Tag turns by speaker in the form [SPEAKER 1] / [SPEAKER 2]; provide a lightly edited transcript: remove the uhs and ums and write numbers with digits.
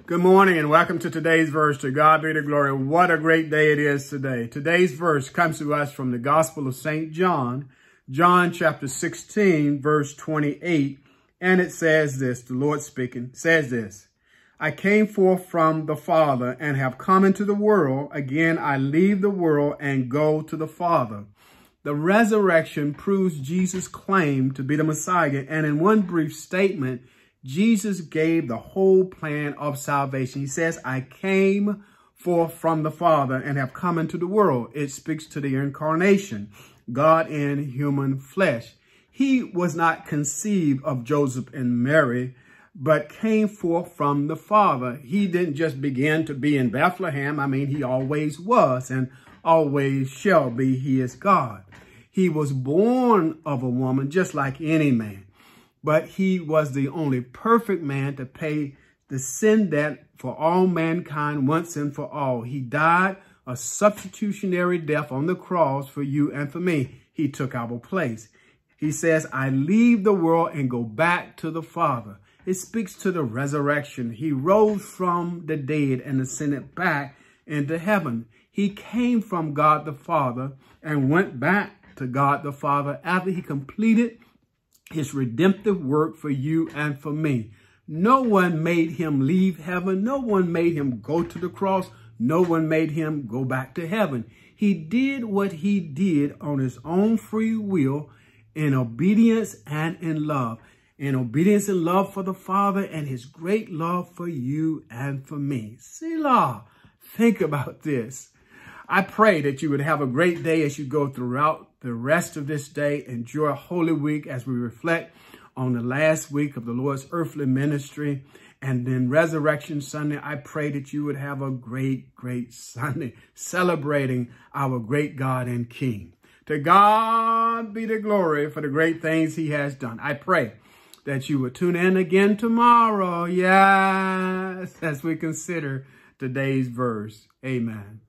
[SPEAKER 1] Good morning and welcome to today's verse. To God be the glory. What a great day it is today. Today's verse comes to us from the Gospel of St. John, John chapter 16, verse 28. And it says this, the Lord speaking, says this, I came forth from the Father and have come into the world. Again, I leave the world and go to the Father. The resurrection proves Jesus' claim to be the Messiah. And in one brief statement, Jesus gave the whole plan of salvation. He says, I came forth from the Father and have come into the world. It speaks to the incarnation, God in human flesh. He was not conceived of Joseph and Mary, but came forth from the Father. He didn't just begin to be in Bethlehem. He always was and always shall be. He is God. He was born of a woman just like any man. But he was the only perfect man to pay the sin debt for all mankind once and for all. He died a substitutionary death on the cross for you and for me. He took our place. He says, I leave the world and go back to the Father. It speaks to the resurrection. He rose from the dead and ascended back into heaven. He came from God the Father and went back to God the Father after he completed his redemptive work for you and for me. No one made him leave heaven. No one made him go to the cross. No one made him go back to heaven. He did what he did on his own free will in obedience and in love. In obedience and love for the Father and his great love for you and for me. Selah, think about this. I pray that you would have a great day as you go throughout the rest of this day. Enjoy Holy Week as we reflect on the last week of the Lord's earthly ministry. And then Resurrection Sunday, I pray that you would have a great, great Sunday celebrating our great God and King. To God be the glory for the great things he has done. I pray that you would tune in again tomorrow. Yes, as we consider today's verse. Amen.